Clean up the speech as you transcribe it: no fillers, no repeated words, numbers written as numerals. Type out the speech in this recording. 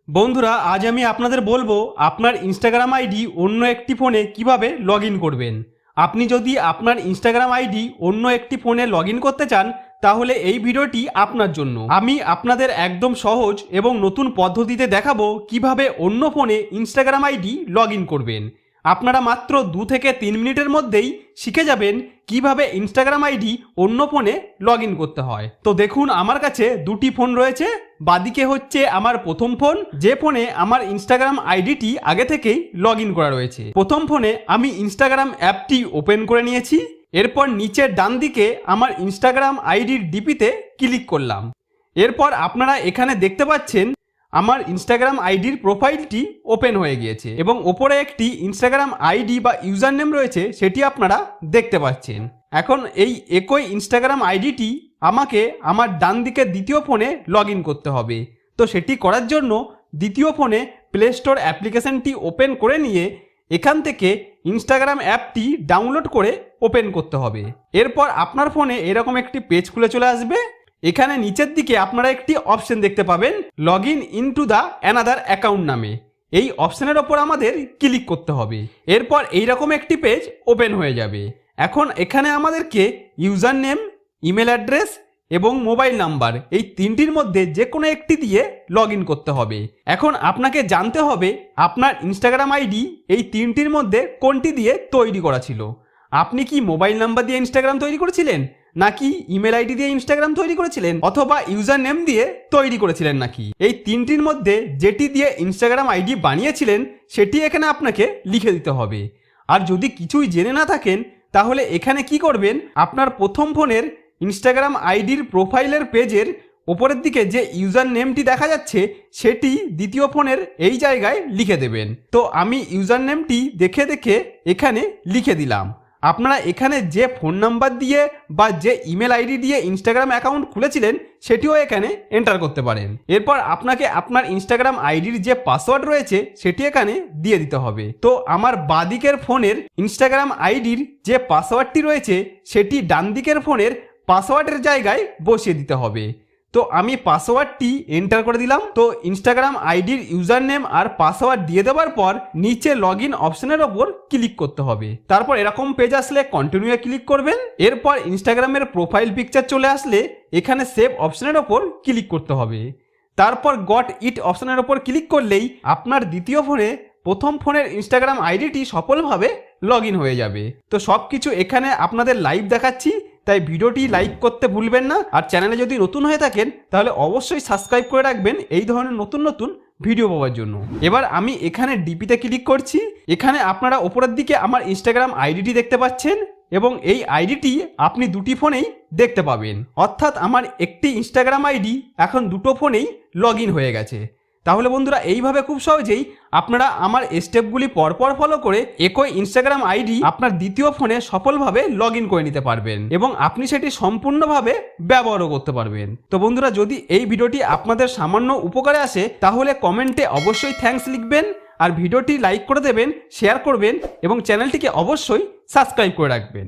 বন্ধুরা, আজ আমি আপনাদের বলবো আপনার ইনস্টাগ্রাম আইডি অন্য একটি ফোনে কিভাবে লগ ইন করবেন। আপনি যদি আপনার ইনস্টাগ্রাম আইডি অন্য একটি ফোনে লগ ইন করতে চান তাহলে এই ভিডিওটি আপনার জন্য। আমি আপনাদের একদম সহজ এবং নতুন পদ্ধতিতে দেখাবো কিভাবে অন্য ফোনে ইনস্টাগ্রাম আইডি লগ ইন করবেন। আপনারা মাত্র 2 থেকে 3 মিনিটের মধ্যেই শিখে যাবেন কিভাবে ইনস্টাগ্রাম আইডি অন্য ফোনে লগ ইন করতে হয়। তো দেখুন, আমার কাছে দুটি ফোন রয়েছে। বাদিকে হচ্ছে আমার প্রথম ফোন, যে ফোনে আমার ইনস্টাগ্রাম আইডিটি আগে থেকেই লগ ইন করা রয়েছে। প্রথম ফোনে আমি ইনস্টাগ্রাম অ্যাপটি ওপেন করে নিয়েছি। এরপর নিচের ডান দিকে আমার ইনস্টাগ্রাম আইডির ডিপিতে ক্লিক করলাম। এরপর আপনারা এখানে দেখতে পাচ্ছেন আমার ইনস্টাগ্রাম আইডির প্রোফাইলটি ওপেন হয়ে গিয়েছে এবং ওপরে একটি ইনস্টাগ্রাম আইডি বা ইউজার নেম রয়েছে, সেটি আপনারা দেখতে পাচ্ছেন। এখন এই একই ইনস্টাগ্রাম আইডিটি আমাকে আমার ডান দিকের দ্বিতীয় ফোনে লগ ইন করতে হবে। তো সেটি করার জন্য দ্বিতীয় ফোনে প্লে স্টোর অ্যাপ্লিকেশনটি ওপেন করে নিয়ে এখান থেকে ইনস্টাগ্রাম অ্যাপটি ডাউনলোড করে ওপেন করতে হবে। এরপর আপনার ফোনে এরকম একটি পেজ খুলে চলে আসবে। এখানে নিচের দিকে আপনারা একটি অপশন দেখতে পাবেন, log in into the another account নামে। এই অপশনের ওপর আমাদের ক্লিক করতে হবে। এরপর এইরকম একটি পেজ ওপেন হয়ে যাবে। এখন এখানে আমাদেরকে ইউজার নেম, ইমেল অ্যাড্রেস এবং মোবাইল নাম্বার, এই তিনটির মধ্যে যে কোনো একটি দিয়ে লগ ইন করতে হবে। এখন আপনাকে জানতে হবে আপনার ইনস্টাগ্রাম আইডি এই তিনটির মধ্যে কোনটি দিয়ে তৈরি করা ছিল। আপনি কি মোবাইল নাম্বার দিয়ে ইনস্টাগ্রাম তৈরি করেছিলেন, নাকি ইমেল আইডি দিয়ে ইনস্টাগ্রাম তৈরি করেছিলেন, অথবা ইউজার নেম দিয়ে তৈরি করেছিলেন নাকি? এই তিনটির মধ্যে যেটি দিয়ে ইনস্টাগ্রাম আইডি বানিয়েছিলেন সেটি এখানে আপনাকে লিখে দিতে হবে। আর যদি কিছুই জেনে না থাকেন তাহলে এখানে কি করবেন, আপনার প্রথম ফোনের ইনস্টাগ্রাম আইডির প্রোফাইলের পেজের ওপরের দিকে যে ইউজার নেমটি দেখা যাচ্ছে সেটি দ্বিতীয় ফোনের এই জায়গায় লিখে দেবেন। তো আমি ইউজার নেমটি দেখে দেখে এখানে লিখে দিলাম। আপনারা এখানে যে ফোন নাম্বার দিয়ে বা যে ইমেল আইডি দিয়ে ইনস্টাগ্রাম অ্যাকাউন্ট খুলেছিলেন সেটিও এখানে এন্টার করতে পারেন। এরপর আপনাকে আপনার ইনস্টাগ্রাম আইডির যে পাসওয়ার্ড রয়েছে সেটি এখানে দিয়ে দিতে হবে। তো আমার বাঁদিকের ফোনের ইনস্টাগ্রাম আইডির যে পাসওয়ার্ডটি রয়েছে সেটি ডান দিকের ফোনের পাসওয়ার্ডের জায়গায় বসিয়ে দিতে হবে। তো আমি পাসওয়ার্ডটি এন্টার করে দিলাম। তো ইনস্টাগ্রাম আইডির ইউজার নেম আর পাসওয়ার্ড দিয়ে দেওয়ার পর নিচে লগ ইন অপশনের ওপর ক্লিক করতে হবে। তারপর এরকম পেজ আসলে কন্টিনিউয়ে ক্লিক করবেন। এরপর ইনস্টাগ্রামের প্রোফাইল পিকচার চলে আসলে এখানে সেভ অপশনের ওপর ক্লিক করতে হবে। তারপর গট ইট অপশনের ওপর ক্লিক করলেই আপনার দ্বিতীয় ফোনে প্রথম ফোনের ইনস্টাগ্রাম আইডিটি সফলভাবে লগ ইন হয়ে যাবে। তো সব কিছু এখানে আপনাদের লাইভ দেখাচ্ছি, তাই ভিডিওটি লাইক করতে ভুলবেন না। আর চ্যানেলে যদি নতুন হয়ে থাকেন তাহলে অবশ্যই সাবস্ক্রাইব করে রাখবেন এই ধরনের নতুন নতুন ভিডিও পাওয়ার জন্য। এবার আমি এখানে ডিপিতে ক্লিক করছি। এখানে আপনারা ওপরের দিকে আমার ইনস্টাগ্রাম আইডিটি দেখতে পাচ্ছেন এবং এই আইডিটি আপনি দুটি ফোনেই দেখতে পাবেন। অর্থাৎ আমার একটি ইনস্টাগ্রাম আইডি এখন দুটো ফোনেই লগ ইন হয়ে গেছে। তাহলে বন্ধুরা, এইভাবে খুব সহজেই আপনারা আমার স্টেপগুলি পরপর ফলো করে একই ইনস্টাগ্রাম আইডি আপনার দ্বিতীয় ফোনে সফলভাবে লগ ইন করে নিতে পারবেন এবং আপনি সেটি সম্পূর্ণভাবে ব্যবহারও করতে পারবেন। তো বন্ধুরা, যদি এই ভিডিওটি আপনাদের সামান্য উপকারে আসে তাহলে কমেন্টে অবশ্যই থ্যাঙ্কস লিখবেন, আর ভিডিওটি লাইক করে দেবেন, শেয়ার করবেন এবং চ্যানেলটিকে অবশ্যই সাবস্ক্রাইব করে রাখবেন।